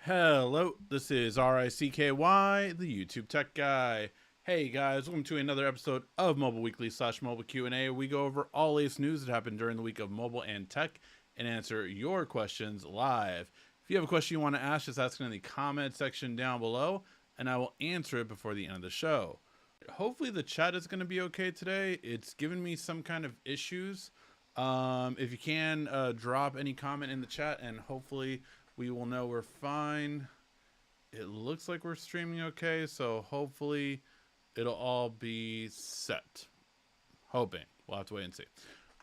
Hello, this is RICKY, the YouTube Tech Guy. Hey guys, welcome to another episode of Mobile Weekly / Mobile Q&A. We go over all latest news that happened during the week of mobile and tech and answer your questions live. If you have a question you want to ask, just ask it in the comment section down below, and I will answer it before the end of the show. Hopefully the chat is going to be okay today. It's given me some kind of issues. If you can, drop any comment in the chat, and hopefully we will know we're fine. It looks like we're streaming okay, so hopefully it'll all be set. Hoping. We'll have to wait and see.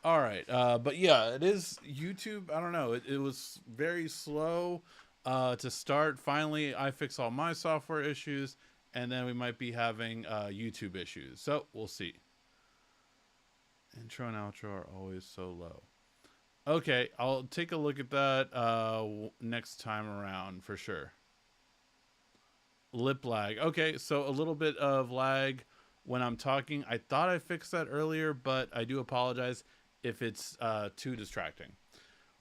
All right, but yeah, it is YouTube. I don't know. It was very slow to start. Finally, I fixed all my software issues, and then we might be having YouTube issues. So we'll see. Intro and outro are always so low. Okay, I'll take a look at that next time around for sure. Lip lag. Okay, so a little bit of lag when I'm talking. I thought I fixed that earlier, but I do apologize if it's too distracting.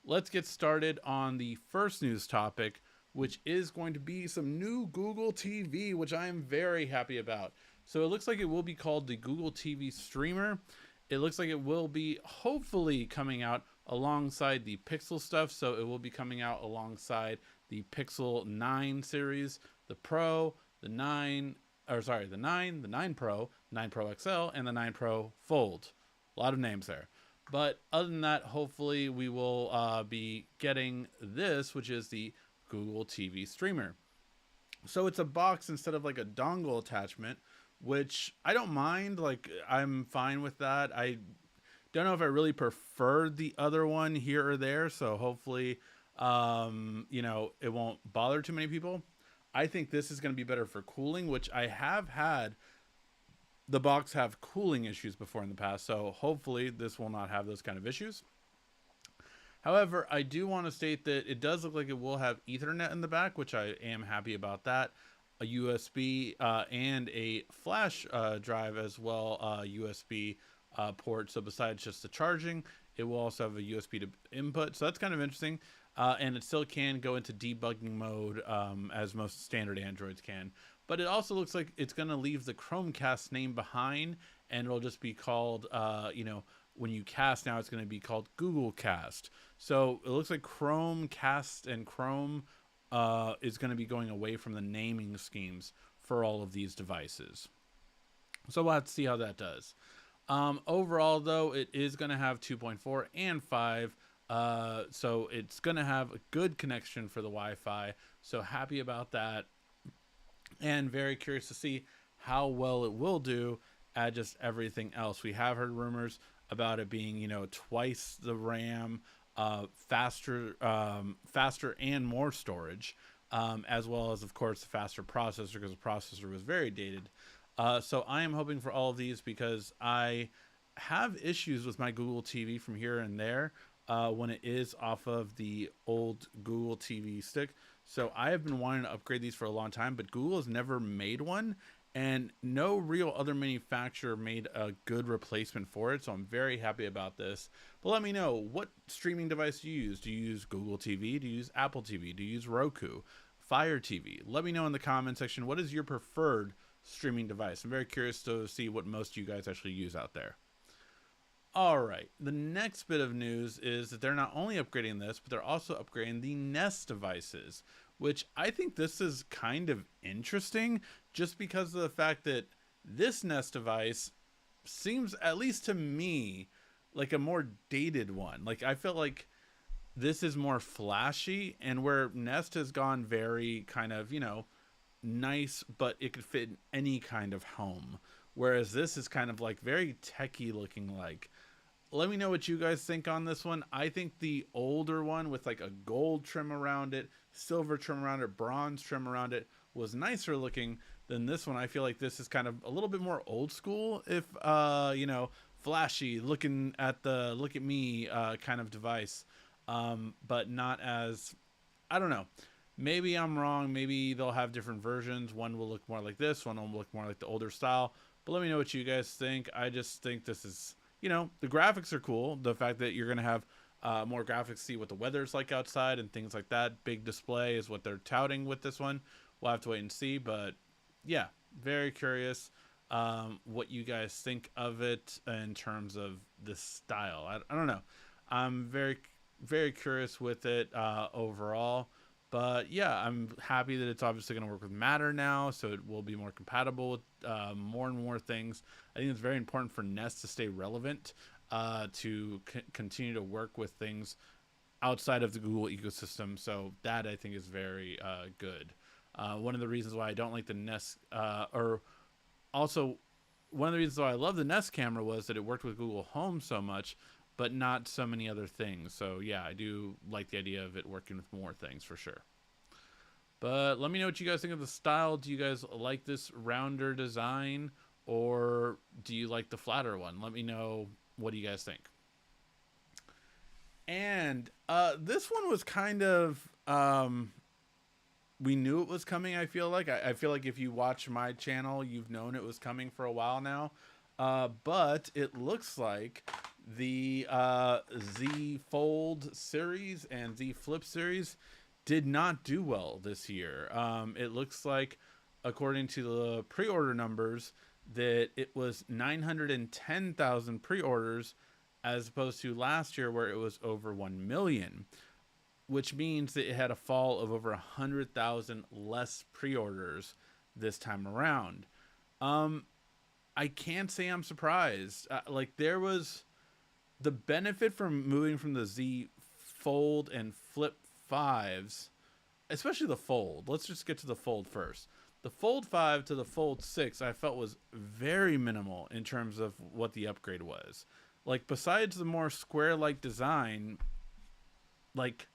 Let's get started on the first news topic, which is going to be some new Google TV, which I am very happy about. So it looks like it will be called the Google TV Streamer. It looks like it will be hopefully coming out alongside the Pixel stuff. So it will be coming out alongside the Pixel 9 series, the Pro, the 9, the 9, the 9 Pro, 9 Pro XL, and the 9 Pro Fold. A lot of names there. But other than that, hopefully we will be getting this, which is the Google TV Streamer. So it's a box instead of like a dongle attachment, which I don't mind. Like, I'm fine with that. I don't know if I really prefer the other one here or there. So hopefully, it won't bother too many people. I think this is going to be better for cooling, which I have had the box have cooling issues before in the past. So hopefully this will not have those kind of issues. However, I do want to state that it does look like it will have Ethernet in the back, which I am happy about that. A USB and a flash drive as well, USB port. So besides just the charging, it will also have a USB to input. So that's kind of interesting. And it still can go into debugging mode as most standard Androids can. But it also looks like it's going to leave the Chromecast name behind, and it'll just be called, when you cast now, it's going to be called Google Cast. So it looks like Chromecast and Chrome is going to be going away from the naming schemes for all of these devices. So we'll have to see how that does. Overall, though, it is going to have 2.4 and 5. So it's going to have a good connection for the Wi-Fi. So happy about that. And very curious to see how well it will do at just everything else. We have heard rumors about it being, twice the RAM, faster and more storage, as well as, of course, the faster processor, because the processor was very dated. So I am hoping for all of these because I have issues with my Google TV from here and there when it is off of the old Google TV stick. So I have been wanting to upgrade these for a long time, but Google has never made one, and no real other manufacturer made a good replacement for it. So I'm very happy about this. But let me know, what streaming device do you use? Do you use Google TV? Do you use Apple TV? Do you use Roku? Fire TV? Let me know in the comment section, what is your preferred streaming device? I'm very curious to see what most of you guys actually use out there. All right, the next bit of news is that they're not only upgrading this, but they're also upgrading the Nest devices, which I think this is kind of interesting just because of the fact that this Nest device seems, at least to me, like a more dated one. Like, I feel like this is more flashy, and where Nest has gone very kind of, nice, but it could fit in any kind of home. Whereas this is kind of like very techie looking. Like, let me know what you guys think on this one. I think the older one with like a gold trim around it, silver trim around it, bronze trim around it was nicer looking than this one. I feel like this is kind of a little bit more old school, if flashy, looking at the look at me kind of device, but not as, I don't know. Maybe I'm wrong. Maybe they'll have different versions. One will look more like this. One will look more like the older style. But let me know what you guys think. I just think this is, the graphics are cool. The fact that you're going to have more graphics, see what the weather's like outside and things like that. Big display is what they're touting with this one. We'll have to wait and see, but yeah, very curious what you guys think of it in terms of the style. I don't know. I'm very curious with it overall. But yeah, I'm happy that it's obviously going to work with Matter now, so it will be more compatible with more and more things. I think it's very important for Nest to stay relevant, to continue to work with things outside of the Google ecosystem. So that I think is very good. One of the reasons why I don't like the Nest, or also one of the reasons why I love the Nest camera was that it worked with Google Home so much, but not so many other things. So yeah, I do like the idea of it working with more things for sure. But let me know what you guys think of the style. Do you guys like this rounder design, or do you like the flatter one? Let me know. What do you guys think? And this one was kind of we knew it was coming. I feel like I feel like if you watch my channel, you've known it was coming for a while now. But it looks like the Z Fold series and Z Flip series did not do well this year. It looks like, according to the pre-order numbers, that it was 910,000 pre-orders as opposed to last year where it was over 1 million, which means that it had a fall of over 100,000 less pre-orders this time around. I can't say I'm surprised. Like, there was the benefit from moving from the Z Fold and Flip 5s, especially the Fold. Let's just get to the Fold first. The Fold 5 to the Fold 6 I felt was very minimal in terms of what the upgrade was. Like, besides the more square-like design, like,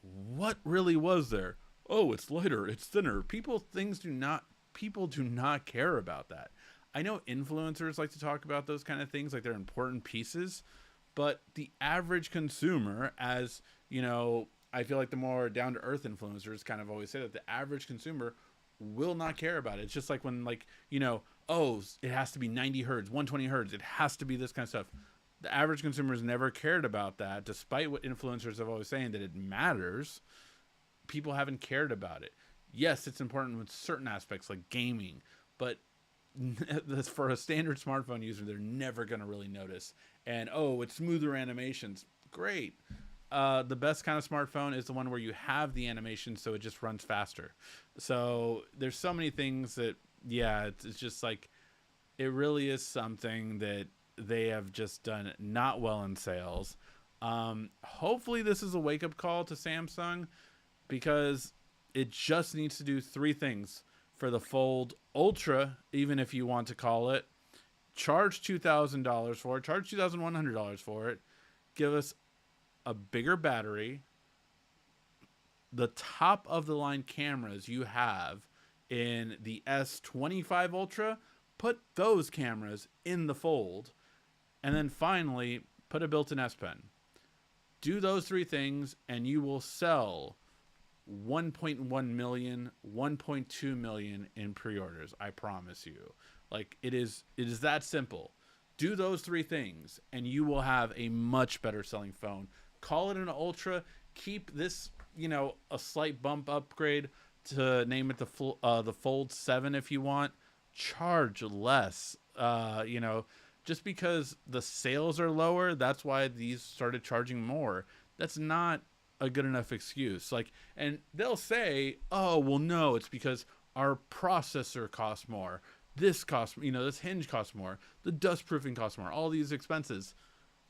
what really was there? Oh, it's lighter, it's thinner. People do not care about that. I know influencers like to talk about those kind of things, like they're important pieces, but the average consumer, as you know, I feel like the more down-to-earth influencers kind of always say that the average consumer will not care about it. It's just like when, like, you know, oh, it has to be 90 hertz, 120 hertz, it has to be this kind of stuff. The average consumer's never cared about that, despite what influencers have always saying that it matters. People haven't cared about it. Yes, it's important with certain aspects like gaming, but for a standard smartphone user, they're never going to really notice. And oh, it's smoother animations. Great. The best kind of smartphone is the one where you have the animation, so it just runs faster. So there's so many things that, yeah, it's just like, it really is something that they have just done not well in sales. Hopefully this is a wake-up call to Samsung, because it just needs to do three things for the Fold Ultra, even if you want to call it. Charge $2,000 for it, charge $2,100 for it, give us a bigger battery, the top of the line cameras you have in the S25 Ultra, put those cameras in the Fold, and then finally put a built-in S Pen. Do those three things and you will sell 1.1 million, 1.2 million in pre-orders. I promise you. Like, it is that simple. Do those three things and you will have a much better selling phone. Call it an Ultra. Keep this, you know, a slight bump upgrade to name it the Fold 7 if you want. Charge less. You know, just because the sales are lower, that's why these started charging more. That's not a good enough excuse. Like, and they'll say, oh, well, no, it's because our processor costs more. This costs, you know, this hinge costs more. The dust proofing costs more. All these expenses.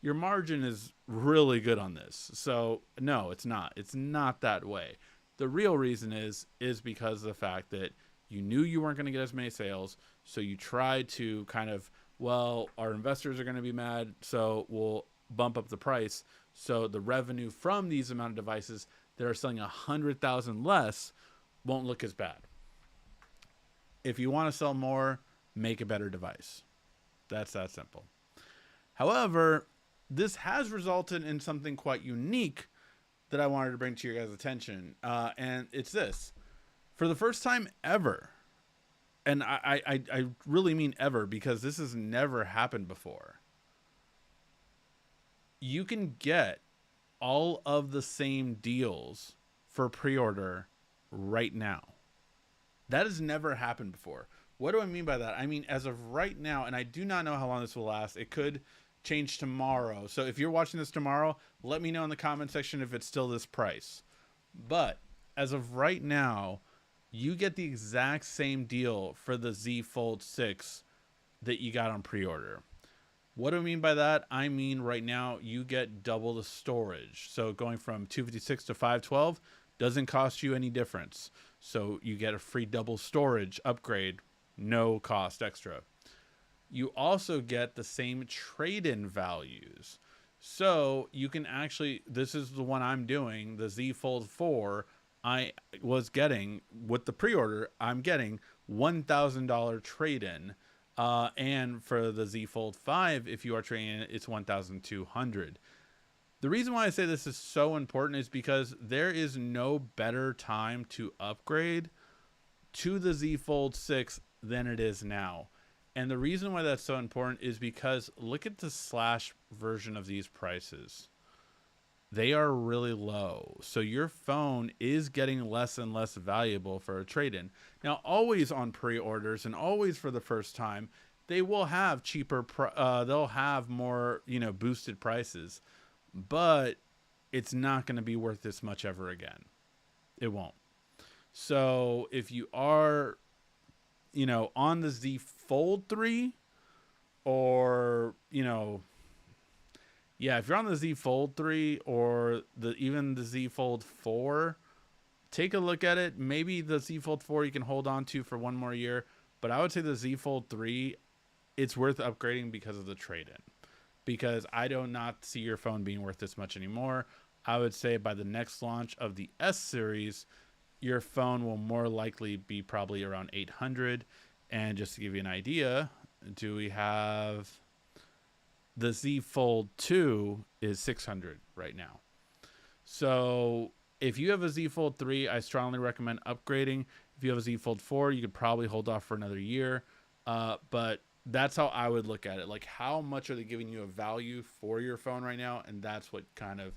Your margin is really good on this. So no, it's not. It's not that way. The real reason is because of the fact that you knew you weren't going to get as many sales. So you tried to kind of, well, our investors are going to be mad, so we'll bump up the price. So the revenue from these amount of devices that are selling 100,000 less won't look as bad. If you want to sell more, make a better device. That's that simple. However, this has resulted in something quite unique that I wanted to bring to your guys' attention. And it's this. For the first time ever, and I really mean ever, because this has never happened before, you can get all of the same deals for pre-order right now. That has never happened before. What do I mean by that? I mean, as of right now, and I do not know how long this will last. It could change tomorrow. So if you're watching this tomorrow, let me know in the comment section if it's still this price. But as of right now, you get the exact same deal for the Z Fold 6 that you got on pre-order. What do I mean by that? I mean, right now you get double the storage. So going from 256 to 512 doesn't cost you any difference. So you get a free double storage upgrade, no cost extra. You also get the same trade-in values. So you can actually, this is the one I'm doing, the Z Fold 4. I was getting, with the pre-order, I'm getting $1,000 trade-in. And for the Z Fold 5, if you are trading it, it's $1,200. The reason why I say this is so important is because there is no better time to upgrade to the Z Fold 6 than it is now. And the reason why that's so important is because look at the slash version of these prices. They are really low. So your phone is getting less and less valuable for a trade-in. Now, always on pre-orders and always for the first time, they will have cheaper, they'll have more, boosted prices. But it's not going to be worth this much ever again. It won't. So if you are, on the Z Fold 3 or, if you're on the Z Fold 3 or even the Z Fold 4, take a look at it. Maybe the Z Fold 4 you can hold on to for one more year. But I would say the Z Fold 3, it's worth upgrading because of the trade-in. Because I do not see your phone being worth this much anymore. I would say by the next launch of the S series, your phone will more likely be probably around 800. And just to give you an idea, do we have the Z Fold 2 is 600 right now. So if you have a Z Fold 3, I strongly recommend upgrading. If you have a Z Fold 4, you could probably hold off for another year. But that's how I would look at it. Like, how much are they giving you a value for your phone right now? And that's what kind of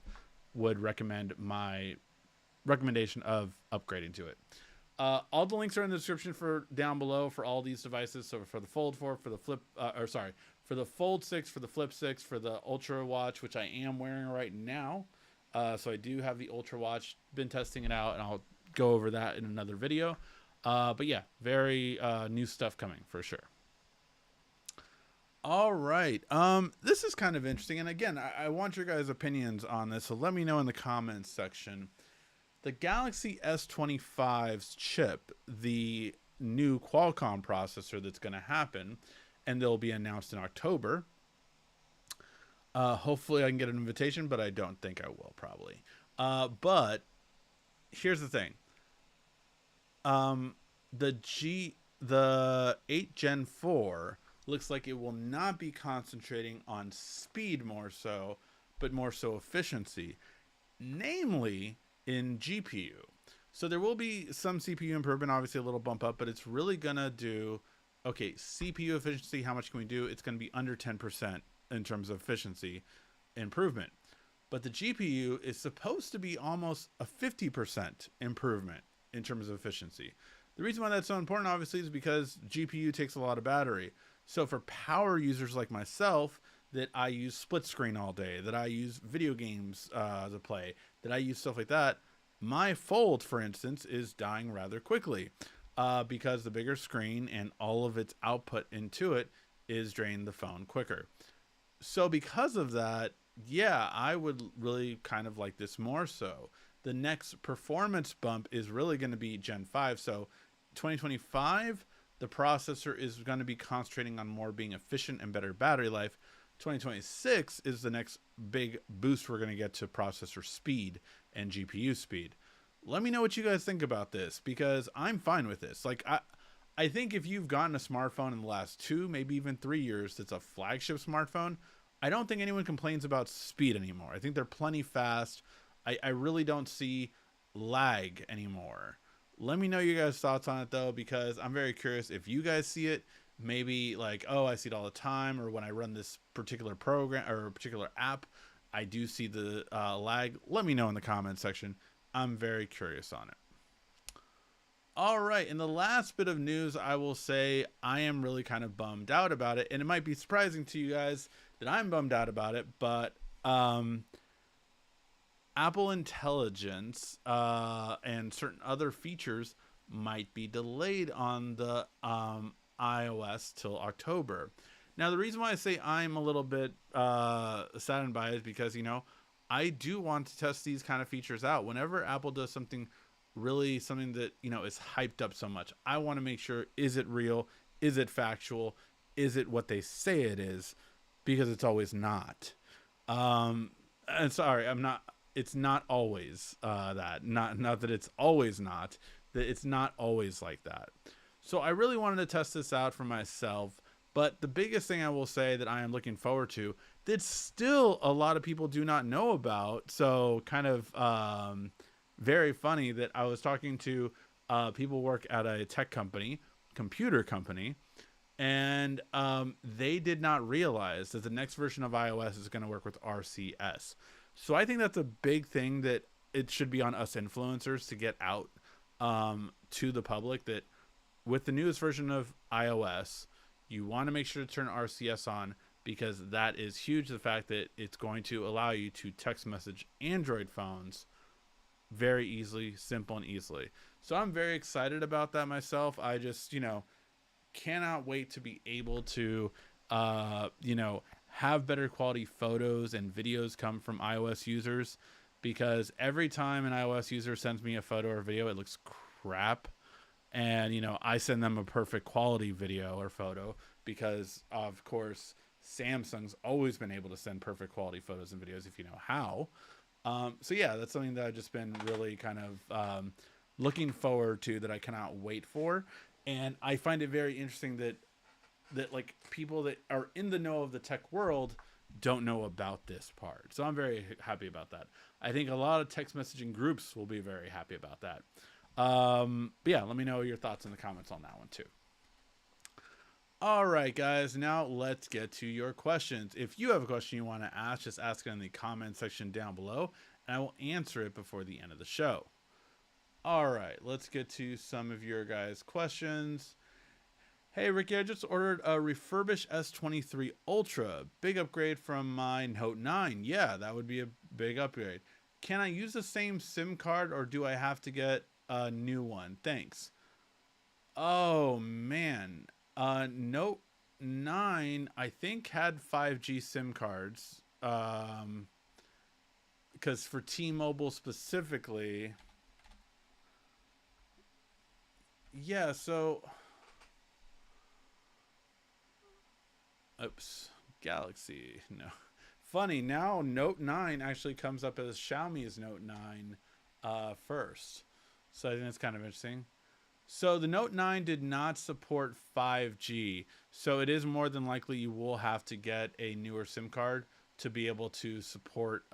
would recommend my recommendation of upgrading to it. All the links are in the description for down below for all these devices. So for the Fold 4, for the for the Fold 6, for the Flip 6, for the Ultra Watch, which I am wearing right now. So I do have the Ultra Watch, been testing it out, and I'll go over that in another video. But yeah, very new stuff coming for sure. All right. This is kind of interesting. And again, I want your guys' opinions on this. So let me know in the comments section. The Galaxy S25's chip, the new Qualcomm processor that's going to happen, and they'll be announced in October. Hopefully I can get an invitation, but I don't think I will probably. But here's the thing. The 8 Gen 4 looks like it will not be concentrating on speed more so, but more so efficiency, namely in GPU. So there will be some CPU improvement, obviously a little bump up, but it's really gonna do, okay, CPU efficiency, how much can we do? It's gonna be under 10% in terms of efficiency improvement. But the GPU is supposed to be almost a 50% improvement in terms of efficiency. The reason why that's so important, obviously, is because GPU takes a lot of battery. So for power users like myself, that I use split screen all day, that I use video games to play, that I use stuff like that, my Fold, for instance, is dying rather quickly because the bigger screen and all of its output into it is draining the phone quicker. So because of that, yeah, I would really kind of like this more so. The next performance bump is really going to be Gen 5. So 2025, the processor is going to be concentrating on more being efficient and better battery life. 2026 is the next big boost we're going to get to processor speed and GPU speed. Let me know what you guys think about this, because I'm fine with this. Like, I think if you've gotten a smartphone in the last 2, maybe even 3 years that's a flagship smartphone, I don't think anyone complains about speed anymore. I think they're plenty fast. I really don't see lag anymore. Let me know your guys' thoughts on it, though, because I'm very curious if you guys see it. Maybe like, oh, I see it all the time, or when I run this particular program or particular app, I do see the lag. Let me know in the comments section. I'm very curious on it. All right, in the last bit of news, I will say I am really kind of bummed out about it, and it might be surprising to you guys that I'm bummed out about it, but Apple Intelligence and certain other features might be delayed on the iOS till October. Now, the reason why I say I'm a little bit saddened by it is because, I do want to test these kind of features out. Whenever Apple does something really, something that, is hyped up so much, I want to make sure, is it real? Is it factual? Is it what they say it is? Because it's always not. And sorry, I'm not. It's not always that. Not that it's always not. That it's not always like that. So I really wanted to test this out for myself. But the biggest thing I will say that I am looking forward to, that still a lot of people do not know about. So kind of very funny that I was talking to people who work at a tech company, computer company, and they did not realize that the next version of iOS is going to work with RCS. So I think that's a big thing that it should be on us influencers to get out to the public, that with the newest version of iOS, you want to make sure to turn RCS on, because that is huge. The fact that it's going to allow you to text message Android phones very easily, simple and easily. So I'm very excited about that myself. I just, cannot wait to be able to, have better quality photos and videos come from iOS users, because every time an iOS user sends me a photo or video, it looks crap. And, I send them a perfect quality video or photo because, of course, Samsung's always been able to send perfect quality photos and videos if you know how. So, yeah, that's something that I've just been really kind of looking forward to, that I cannot wait for. And I find it very interesting that like people that are in the know of the tech world don't know about this part. So I'm very happy about that. I think a lot of text messaging groups will be very happy about that. But yeah, let me know your thoughts in the comments on that one too. All right, guys, now let's get to your questions. If you have a question you want to ask, just ask it in the comment section down below, and I will answer it before the end of the show. All right, let's get to some of your guys' questions. Hey, Ricky, I just ordered a refurbished S23 Ultra. Big upgrade from my Note 9. Yeah, that would be a big upgrade. Can I use the same SIM card, or do I have to get a new one? Thanks. Oh, man. Note 9, I think, had 5G SIM cards. Because for T-Mobile specifically... Yeah, so... Oops. Galaxy. No. Funny, now Note 9 actually comes up as Xiaomi's Note 9 first. So I think that's kind of interesting. So the Note 9 did not support 5G. So it is more than likely you will have to get a newer SIM card to be able to support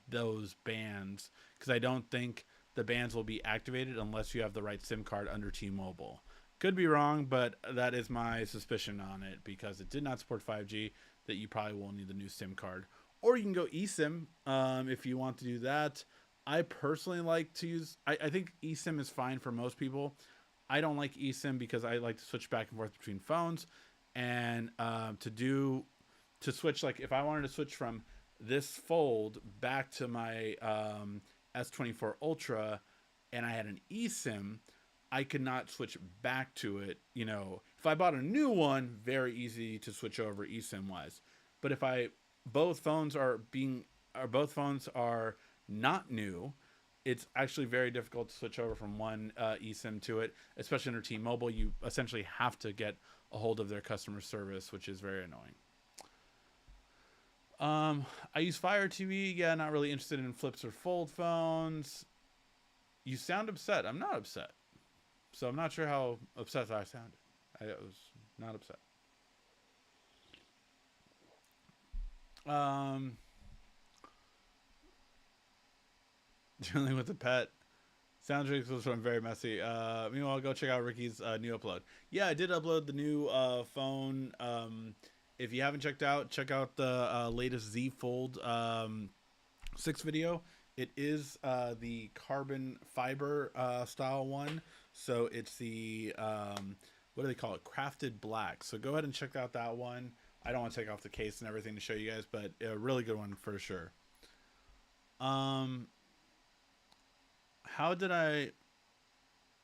those bands. Because I don't think the bands will be activated unless you have the right SIM card under T-Mobile. Could be wrong, but that is my suspicion on it, because it did not support 5G, that you probably will need the new SIM card. Or you can go eSIM if you want to do that. I personally like to use... I think eSIM is fine for most people. I don't like eSIM because I like to switch back and forth between phones. And to switch, like if I wanted to switch from this Fold back to my S24 Ultra and I had an eSIM, I could not switch back to it. If I bought a new one, very easy to switch over eSIM wise. But if both phones are not new, it's actually very difficult to switch over from one eSIM to it, especially under T-Mobile. You essentially have to get a hold of their customer service, which is very annoying. I use Fire TV. Yeah, not really interested in flips or fold phones. You sound upset. I'm not upset. So I'm not sure how upset I sounded. I was not upset. Dealing with a pet. Sounds ridiculous, but I'm very messy. Meanwhile, go check out Ricky's new upload. Yeah, I did upload the new phone. If you haven't check out the latest Z Fold 6 video. It is the carbon fiber style one. So it's the, what do they call it? Crafted black. So go ahead and check out that one. I don't want to take off the case and everything to show you guys, but a really good one for sure. How did I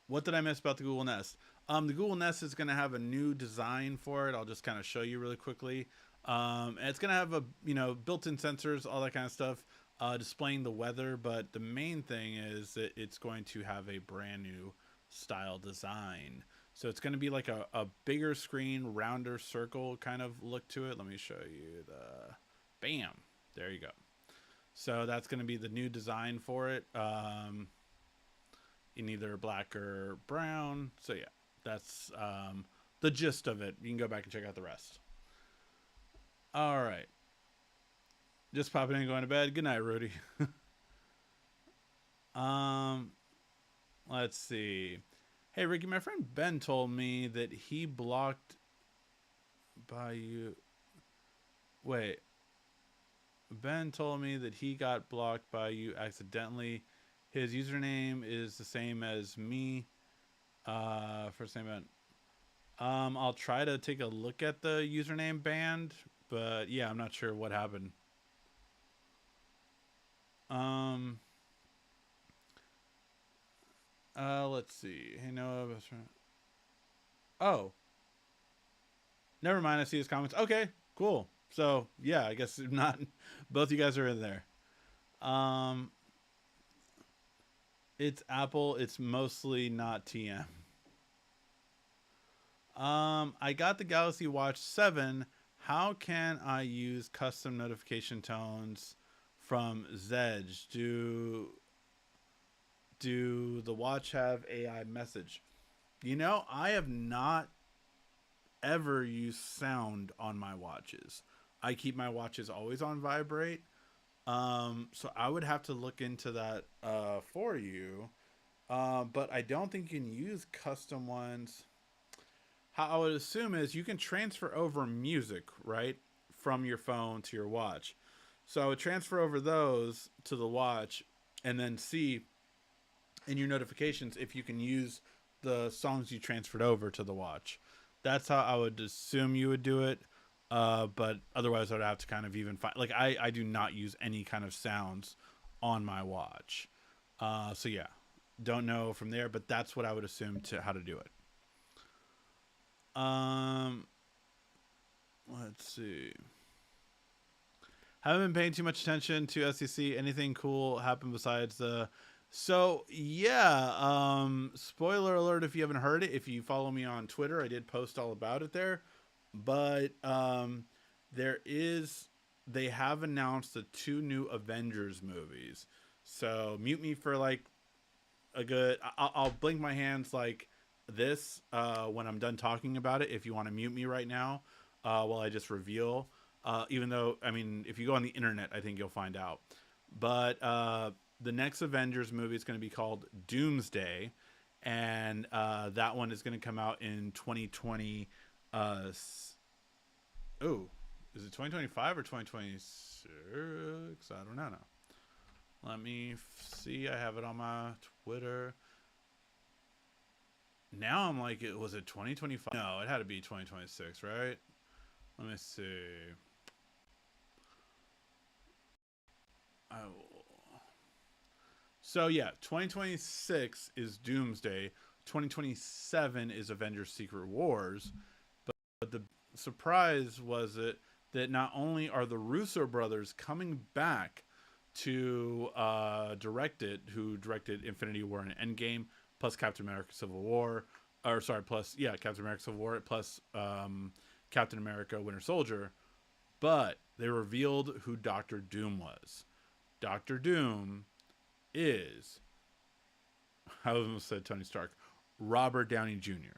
what did I miss about the Google Nest? The Google Nest is going to have a new design for it. I'll just kind of show you really quickly. And it's going to have a built-in sensors, all that kind of stuff, displaying the weather. But the main thing is that it's going to have a brand new style design. So it's going to be like a bigger screen, rounder circle kind of look to it. Let me show you the bam. There you go. So that's going to be the new design for it. In either black or brown. So yeah, that's the gist of it. You can go back and check out the rest. All right. Just popping in and going to bed. Good night, Rudy. Let's see. Hey, Ricky, my friend Ben told me that he blocked by you. Wait. Ben told me that he got blocked by you accidentally. His username is the same as me. First name. I'll try to take a look at the username band, but yeah, I'm not sure what happened. Let's see. Hey, Noah. Oh, never mind. I see his comments. Okay, cool. So yeah, I guess not. Both you guys are in there. It's Apple. It's mostly not TM. I got the Galaxy Watch 7. How can I use custom notification tones from Zedge? Do the watch have AI message? I have not ever used sound on my watches. I keep my watches always on vibrate. So I would have to look into that for you. But I don't think you can use custom ones. How I would assume is you can transfer over music, right? From your phone to your watch. So I would transfer over those to the watch and then see in your notifications if you can use the songs you transferred over to the watch. That's how I would assume you would do it. But otherwise I'd have to kind of even find, like, I do not use any kind of sounds on my watch. So yeah, don't know from there, but that's what I would assume to how to do it. Let's see. Haven't been paying too much attention to SEC. Anything cool happen besides the... So yeah, spoiler alert if you haven't heard it. If you follow me on Twitter, I did post all about it there. But they have announced the 2 new Avengers movies. So mute me for like a good, I'll blink my hands like this when I'm done talking about it. If you want to mute me right now while I just reveal, even though, I mean, if you go on the internet, I think you'll find out. But the next Avengers movie is going to be called Doomsday. And that one is going to come out in 2020. Is it 2025 or 2026? I don't know. Let me see. I have it on my Twitter. Now I'm like, was it 2025? No, it had to be 2026, right? Let me see. So yeah, 2026 is Doomsday. 2027 is Avengers Secret Wars. But the surprise was that not only are the Russo brothers coming back to direct it, who directed Infinity War and Endgame, plus Captain America Civil War, Captain America Civil War, plus Captain America Winter Soldier, but they revealed who Doctor Doom was. Doctor Doom is, I almost said Tony Stark, Robert Downey Jr.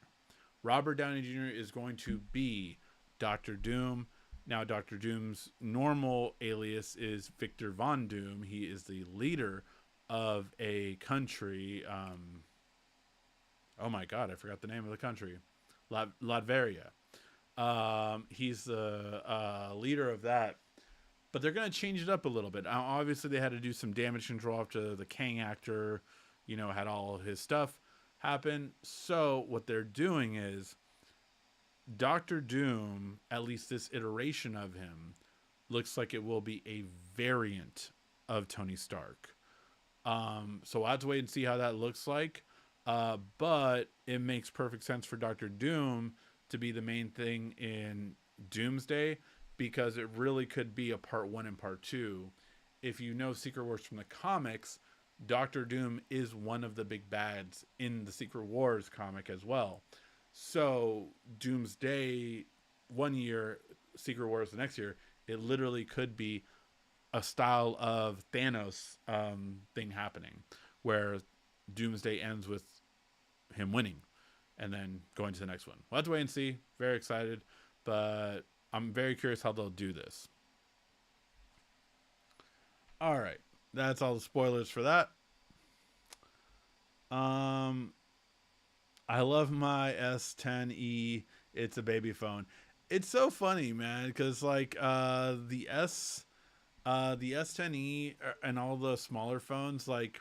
Robert Downey Jr. is going to be Doctor Doom. Now, Doctor Doom's normal alias is Victor Von Doom. He is the leader of a country. Oh my God, I forgot the name of the country. Latveria. He's the leader of that. But they're going to change it up a little bit. Obviously, they had to do some damage control after the Kang actor, had all his stuff happen. So what they're doing is Doctor Doom, at least this iteration of him, looks like it will be a variant of Tony Stark. So I'll have to wait and see how that looks like. But it makes perfect sense for Doctor Doom to be the main thing in Doomsday, because it really could be a part one and part two. If you know Secret Wars from the comics, Doctor Doom is one of the big bads in the Secret Wars comic as well. So Doomsday one year, Secret Wars the next year, it literally could be a style of Thanos thing happening, where Doomsday ends with him winning and then going to the next one. We'll have to wait and see. Very excited, but I'm very curious how they'll do this. All right, that's all the spoilers for that. I love my S10e. It's a baby phone. It's so funny, man, because like the S10e and all the smaller phones, like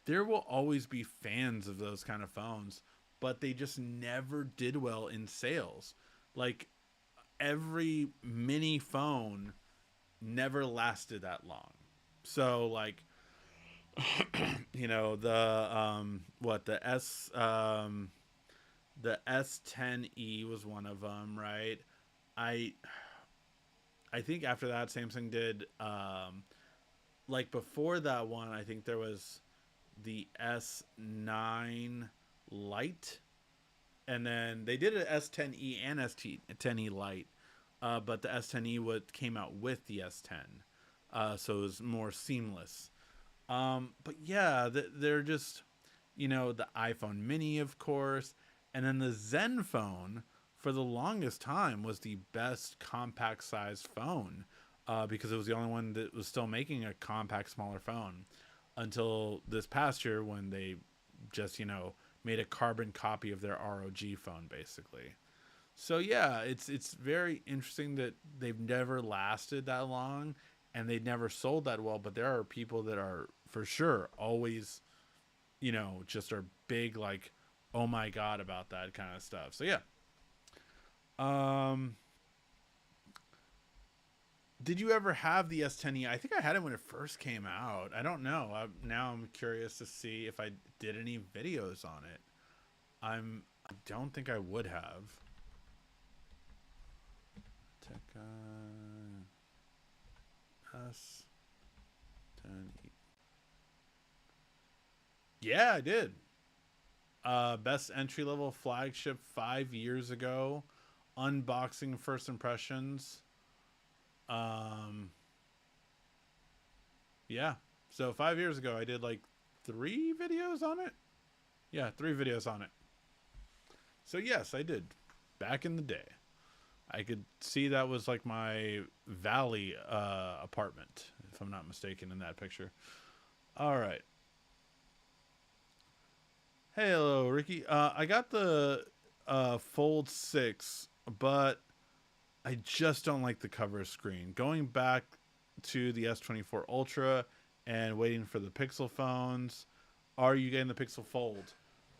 there will always be fans of those kind of phones, but they just never did well in sales. Like every mini phone never lasted that long. So like the S10e was one of them, right? I I think after that Samsung did like before that one, I think there was the S9 Lite, and then they did an S10e and S10e Lite, but the S10e came out with the S10, so it was more seamless. But yeah, they're just, the iPhone Mini, of course, and then the Zen phone for the longest time was the best compact sized phone, because it was the only one that was still making a compact, smaller phone until this past year when they just, made a carbon copy of their ROG phone, basically. So yeah, it's very interesting that they've never lasted that long and they never sold that well. But there are people that are for sure always, just are big, like, oh my god about that kind of stuff. So yeah. Um, did you ever have the S10e? I think I had it when it first came out. I don't know. Now I'm curious to see if I did any videos on it. I don't think I would have. Tech S10e. Yeah, I did. Best entry level flagship 5 years ago. Unboxing first impressions. Um, yeah. So 5 years ago, I did like 3 videos on it. Yeah, 3 videos on it. So yes, I did. Back in the day, I could see that was like my valley apartment, if I'm not mistaken, in that picture. All right. Hey, hello, Ricky. I got the Fold 6, but I just don't like the cover screen. Going back to the S24 Ultra and waiting for the Pixel phones. Are you getting the Pixel Fold?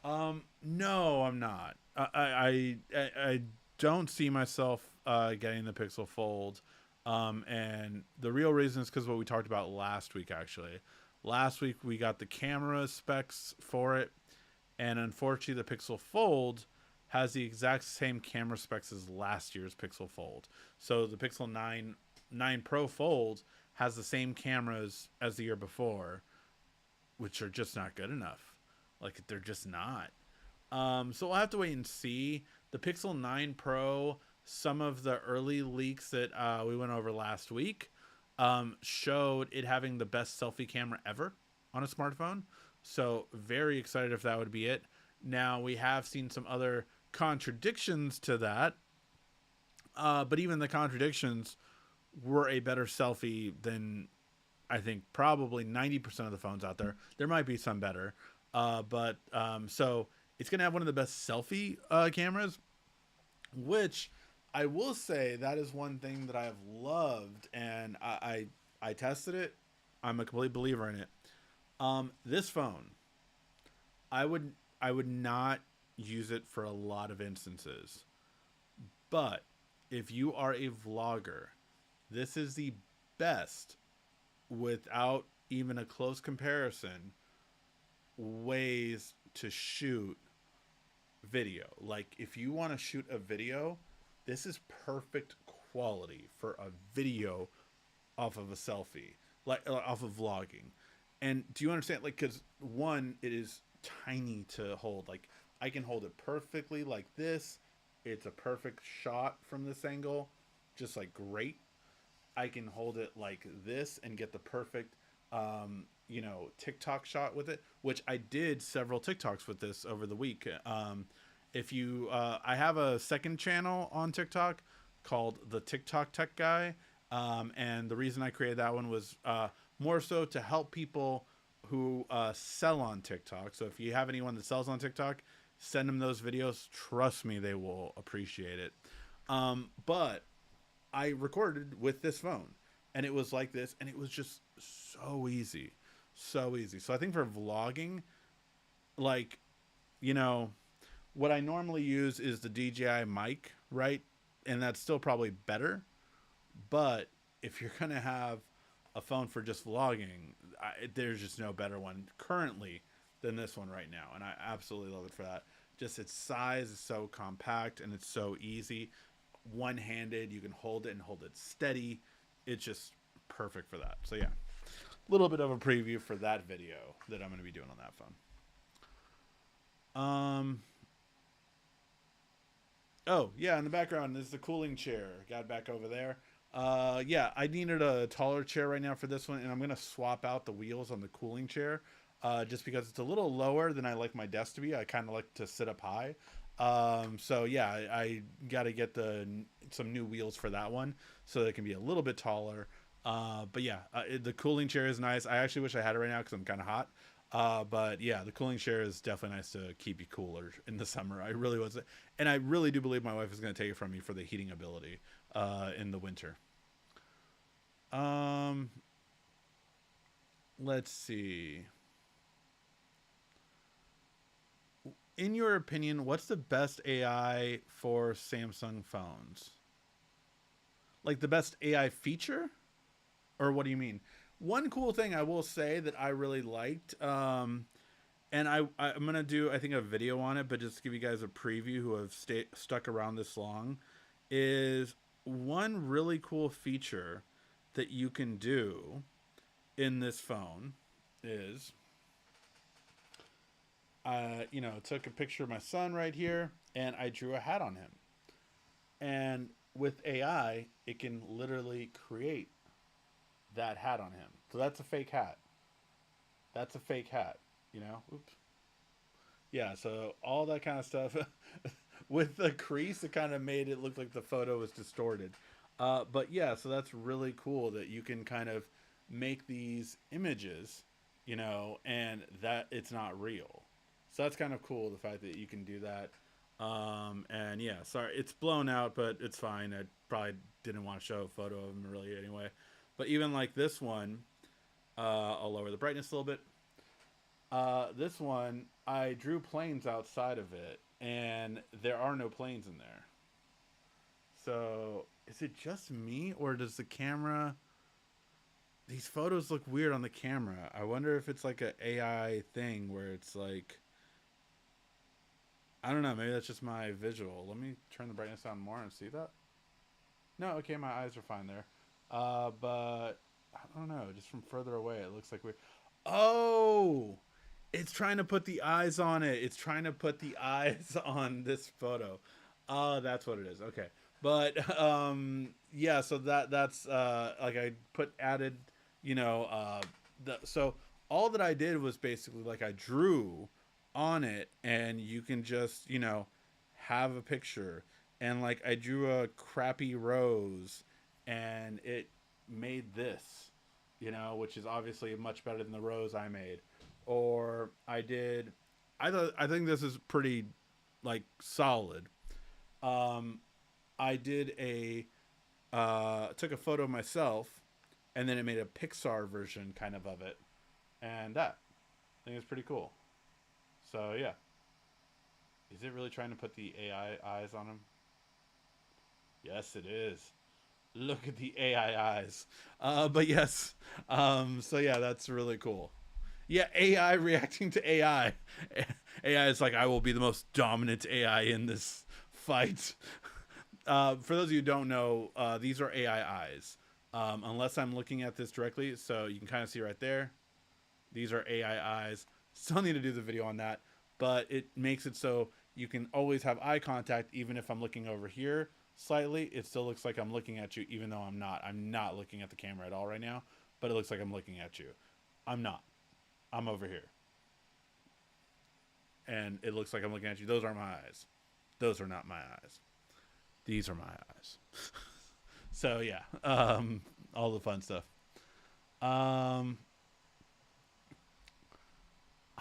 No, I'm not. I don't see myself getting the Pixel Fold. And the real reason is because what we talked about last week, actually. Last week we got the camera specs for it, and unfortunately the Pixel Fold has the exact same camera specs as last year's Pixel Fold. So the Pixel 9 Pro Fold has the same cameras as the year before, which are just not good enough. Like, they're just not. So we'll have to wait and see. The Pixel 9 Pro, some of the early leaks that we went over last week showed it having the best selfie camera ever on a smartphone. So very excited if that would be it. Now, we have seen some other contradictions to that, but even the contradictions were a better selfie than I think probably 90% of the phones out there. There might be some better, but so it's going to have one of the best selfie cameras, which I will say that is one thing that I have loved, and I tested it. I'm a complete believer in it. This phone, I would I would not use it for a lot of instances, but if you are a vlogger, this is the best, without even a close comparison, ways to shoot video. Like if you want to shoot a video, this is perfect quality for a video off of a selfie, like off of vlogging. And do you understand? Like, because one, it is tiny to hold. Like, I can hold it perfectly like this. It's a perfect shot from this angle, just like great. I can hold it like this and get the perfect, TikTok shot with it, which I did several TikToks with this over the week. If you, I have a second channel on TikTok called the TikTok Tech Guy. And the reason I created that one was more so to help people who sell on TikTok. So if you have anyone that sells on TikTok, send them those videos. Trust me, they will appreciate it. But I recorded with this phone, and it was like this, and it was just so easy. So easy. So I think for vlogging, like, you know, what I normally use is the DJI mic, right? And that's still probably better. But if you're going to have a phone for just vlogging, there's just no better one currently than this one right now. And I absolutely love it for that. Just its size is so compact and it's so easy. One-handed, you can hold it and hold it steady. It's just perfect for that. So yeah, a little bit of a preview for that video that I'm going to be doing on that phone. Oh yeah, in the background is the cooling chair. Got it back over there. Yeah, I needed a taller chair right now for this one, and I'm gonna swap out the wheels on the cooling chair, just because it's a little lower than I like my desk to be. I kind of like to sit up high. So yeah, I got to get some new wheels for that one, so that it can be a little bit taller. But yeah, the cooling chair is nice. I actually wish I had it right now because I'm kind of hot. But yeah, the cooling chair is definitely nice to keep you cooler in the summer. I really was, and I really do believe my wife is going to take it from me for the heating ability in the winter. Um, let's see. In your opinion, what's the best AI for Samsung phones? Like the best AI feature, or what do you mean? One cool thing I will say that I really liked, and I'm gonna do I think a video on it, but just to give you guys a preview who have stuck around this long, is one really cool feature that you can do in this phone is took a picture of my son right here and I drew a hat on him. And with AI, it can literally create that hat on him. So that's a fake hat. That's a fake hat, you know? Oops. Yeah, so all that kind of stuff with the crease, it kind of made it look like the photo was distorted. But yeah, so that's really cool that you can kind of make these images, and that it's not real. So that's kind of cool, the fact that you can do that. And yeah, sorry, it's blown out, but it's fine. I probably didn't want to show a photo of him really anyway. But even like this one, I'll lower the brightness a little bit. This one, I drew planes outside of it, and there are no planes in there. So, is it just me, or does the camera... These photos look weird on the camera. I wonder if it's like an AI thing where it's like... I don't know, maybe that's just my visual. Let me turn the brightness down more and see that. No, okay, my eyes are fine there. But I don't know, just from further away it looks like we're... Oh! It's trying to put the eyes on it. It's trying to put the eyes on this photo. Oh, that's what it is. Okay. But yeah, so that's like I added, so all that I did was basically like I drew on it, and you can just, have a picture, and like I drew a crappy rose and it made this, which is obviously much better than the rose I made. Or I think this is pretty like solid. I did a took a photo of myself, and then it made a Pixar version kind of it, and that I think it's pretty cool. So yeah, is it really trying to put the AI eyes on him? Yes, it is. Look at the AI eyes. But yes, so yeah, that's really cool. Yeah, AI reacting to AI. AI is like, I will be the most dominant AI in this fight. For those of you who don't know, these are AI eyes. Unless I'm looking at this directly, so you can kind of see right there. These are AI eyes. Still need to do the video on that, but it makes it so you can always have eye contact even if I'm looking over here slightly. It still looks like I'm looking at you even though I'm not. I'm not looking at the camera at all right now, but it looks like I'm looking at you. I'm not. I'm over here. And it looks like I'm looking at you. Those aren't my eyes. Those are not my eyes. These are my eyes. So yeah, all the fun stuff. Um,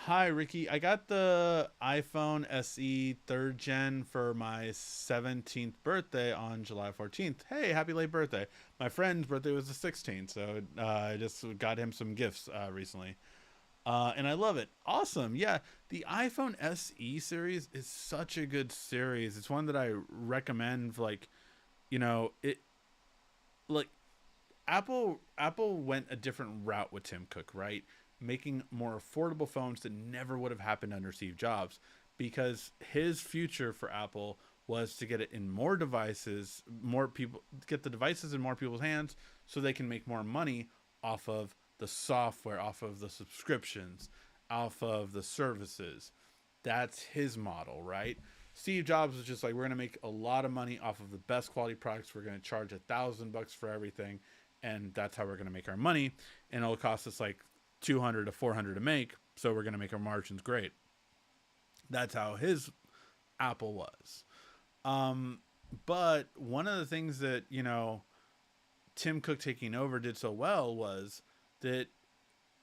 Hi, Ricky. I got the iPhone SE third gen for my 17th birthday on July 14th. Hey, happy late birthday. My friend's birthday was the 16th, so I just got him some gifts recently. And I love it. Awesome. Yeah, the iPhone SE series is such a good series. It's one that I recommend for, like, it like Apple went a different route with Tim Cook, right? Making more affordable phones that never would have happened under Steve Jobs, because his future for Apple was to get it in more devices, more people, get the devices in more people's hands so they can make more money off of the software, off of the subscriptions, off of the services. That's his model, right? Steve Jobs was just like, we're going to make a lot of money off of the best quality products. We're going to charge $1,000 for everything, and that's how we're going to make our money. And it'll cost us like 200 to 400 to make, so we're going to make our margins great. That's how his Apple was. Um, but one of the things that Tim Cook taking over did so well was that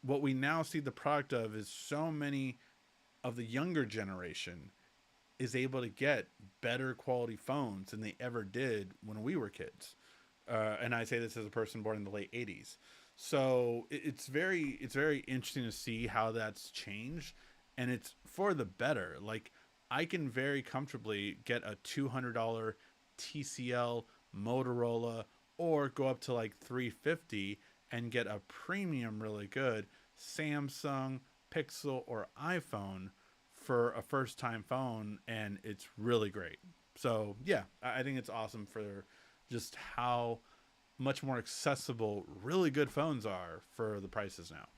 what we now see the product of is so many of the younger generation is able to get better quality phones than they ever did when we were kids. And I say this as a person born in the late '80s. So it's very interesting to see how that's changed, and it's for the better. Like, I can very comfortably get a $200 TCL Motorola, or go up to like 350 and get a premium, really good Samsung, Pixel, or iPhone for a first time phone, and it's really great. So yeah, I think it's awesome for just how much more accessible really good phones are for the prices now.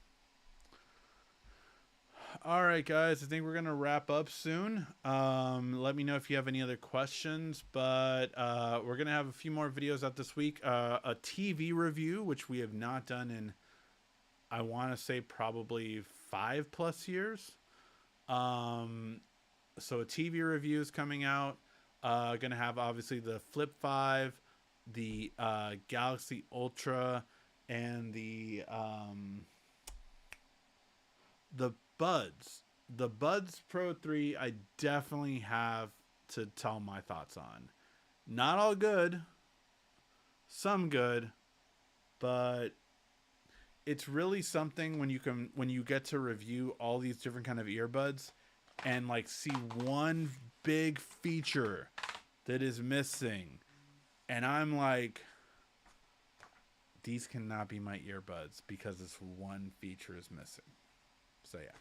All right, guys, I think we're gonna wrap up soon. Let me know if you have any other questions, but we're gonna have a few more videos out this week. A TV review, which we have not done in, I want to say, probably 5+ years. So a TV review is coming out. Gonna have obviously the Flip 5, the Galaxy Ultra, and the Buds. The Buds Pro 3, I definitely have to tell my thoughts on. Not all good, some good, but it's really something when you get to review all these different kind of earbuds and like see one big feature that is missing, and I'm like, these cannot be my earbuds because this one feature is missing. So yeah.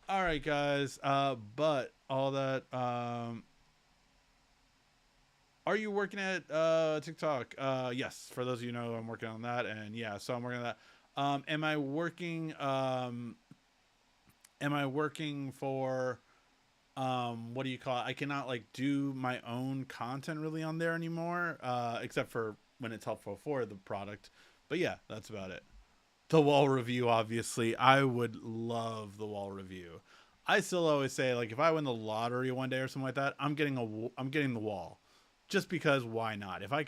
All right, guys. But all that. Are you working at TikTok? Yes. For those of you who know, I'm working on that, and yeah, so I'm working on that. Am I working? Am I working for? What do you call it? I cannot like do my own content really on there anymore, except for when it's helpful for the product. But yeah, that's about it. The wall review, obviously. I would love the wall review. I still always say, like, if I win the lottery one day or something like that, I'm getting the wall, just because why not? If I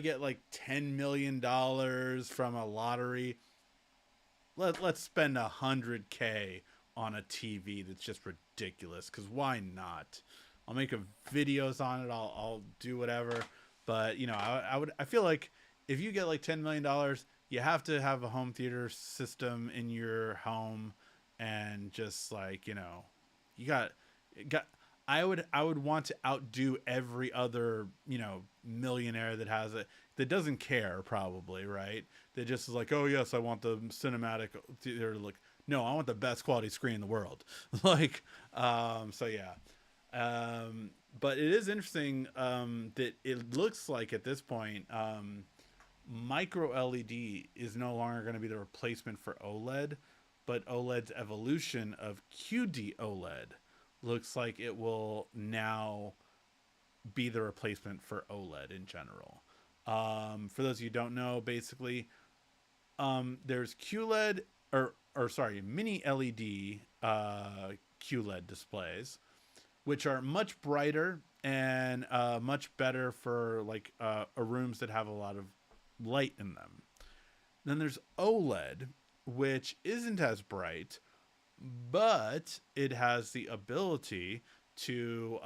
get like $10 million from a lottery, let's spend 100K on a TV that's just ridiculous. Because why not? I'll make videos on it. I'll do whatever. But you know, I feel like if you get like $10 million, you have to have a home theater system in your home, and just like, you know, you got. I would want to outdo every other, you know, millionaire that has it, that doesn't care, probably, right? That just is like, oh yes, I want the cinematic theater look. No, I want the best quality screen in the world. Like, so yeah. But it is interesting, that it looks like at this point, micro LED is no longer going to be the replacement for OLED, but OLED's evolution of QD OLED looks like it will now be the replacement for OLED in general. For those of you who don't know, basically, there's QLED, or sorry, mini LED QLED displays, which are much brighter and much better for like rooms that have a lot of light in them. Then there's OLED, which isn't as bright, but it has the ability to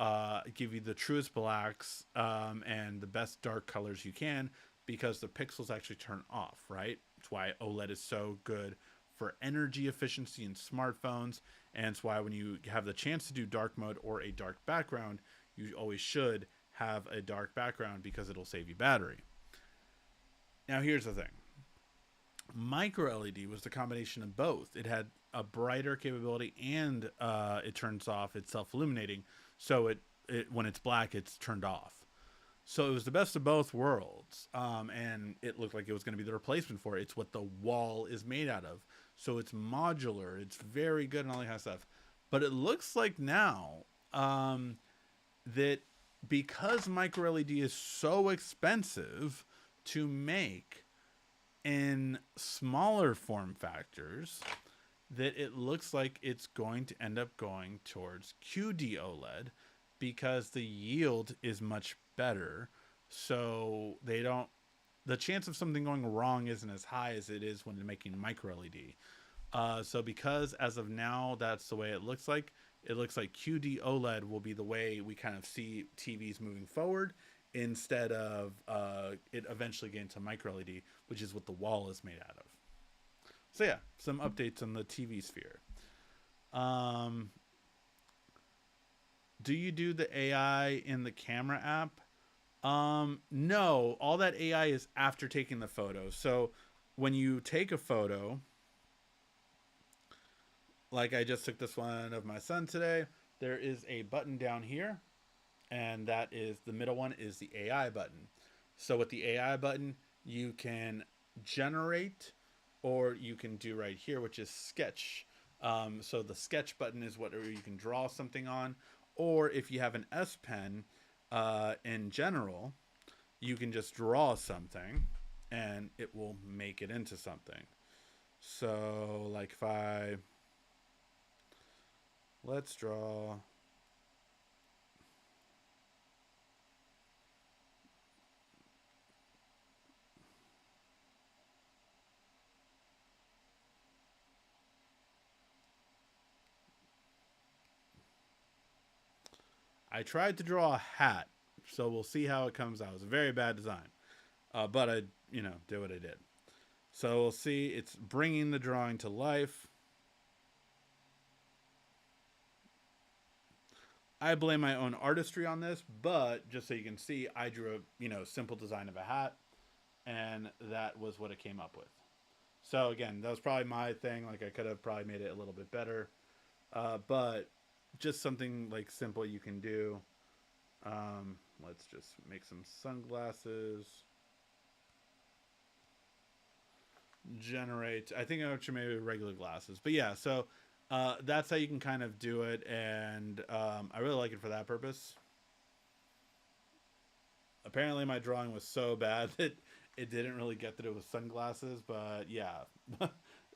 give you the truest blacks, and the best dark colors you can, because the pixels actually turn off, right? That's why OLED is so good for energy efficiency in smartphones, and it's why when you have the chance to do dark mode or a dark background, you always should have a dark background, because it'll save you battery. Now here's the thing. Micro LED was the combination of both. It had a brighter capability, and it turns off, it's self-illuminating, so it when it's black, it's turned off. So it was the best of both worlds, and it looked like it was going to be the replacement for it. It's what the wall is made out of, so it's modular, it's very good, and all that kind of stuff. But it looks like now, that because micro LED is so expensive to make in smaller form factors, that it looks like it's going to end up going towards QD OLED, because the yield is much better. So the chance of something going wrong isn't as high as it is when making micro LED. So because as of now, that's the way it looks like. It looks like QD OLED will be the way we kind of see TVs moving forward, instead of it eventually getting to micro LED, which is what the wall is made out of. So yeah, some updates on the TV sphere. Do you do the AI in the camera app? No, all that AI is after taking the photo. So when you take a photo, like I just took this one of my son today, there is a button down here, and that is the middle one is the AI button. So with the AI button, you can generate, or you can do right here, which is sketch. So the sketch button is what you can draw something on, or if you have an S Pen, in general, you can just draw something, and it will make it into something. So like if let's draw. I tried to draw a hat, so we'll see how it comes out. It's a very bad design, but I, did what I did. So we'll see. It's bringing the drawing to life. I blame my own artistry on this, but just so you can see, I drew a simple design of a hat, and that was what it came up with. So again, that was probably my thing. Like I could have probably made it a little bit better, but just something like simple you can do. Let's just make some sunglasses. Generate. I think I should maybe regular glasses, but yeah. So that's how you can kind of do it, and I really like it for that purpose. Apparently, my drawing was so bad that it didn't really get that it was sunglasses, but yeah.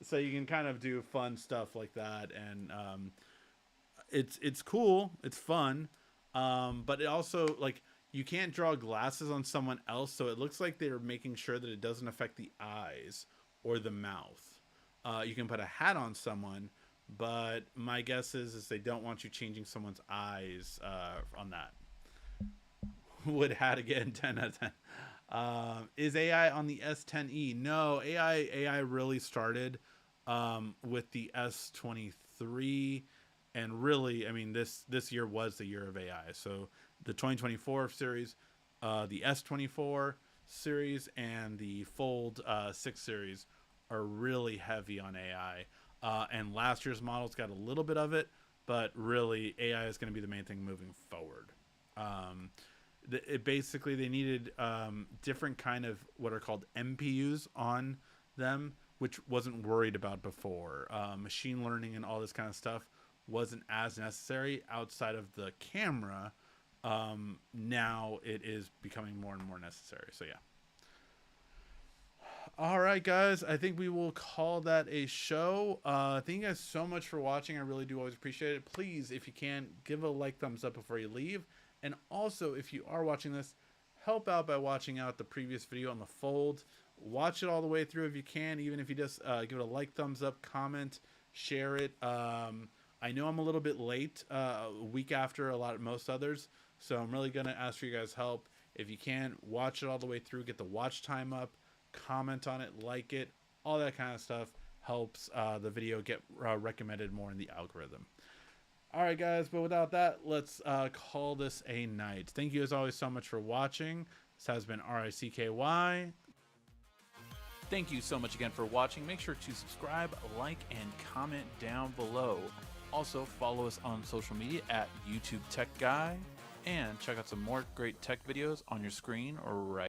So you can kind of do fun stuff like that, and it's cool, it's fun, but it also, like, you can't draw glasses on someone else, so it looks like they're making sure that it doesn't affect the eyes or the mouth. You can put a hat on someone, but my guess is they don't want you changing someone's eyes on that. Would had again 10 out of 10. Is AI on the S10e? No, AI really started with the S23, and really, I mean, this year was the year of AI. So the 2024 series, the S24 series, and the Fold 6 series are really heavy on AI. And last year's models got a little bit of it, but really AI is going to be the main thing moving forward. Um, Basically they needed different kind of what are called MPUs on them, which wasn't worried about before. Machine learning and all this kind of stuff wasn't as necessary outside of the camera. Now it is becoming more and more necessary. So yeah. All right, guys. I think we will call that a show. Thank you guys so much for watching. I really do always appreciate it. Please, if you can, give a like, thumbs up before you leave. And also, if you are watching this, help out by watching out the previous video on the Fold. Watch it all the way through if you can, even if you just give it a like, thumbs up, comment, share it. I know I'm a little bit late, a week after most others, so I'm really going to ask for you guys' help. If you can, watch it all the way through, get the watch time up, comment on it, like it, all that kind of stuff helps the video get recommended more in the algorithm. All right, guys, but without that, let's call this a night. Thank you as always so much for watching. This has been RICKY. Thank you so much again for watching. Make sure to subscribe, like, and comment down below. Also, follow us on social media at YouTube Tech Guy, and check out some more great tech videos on your screen right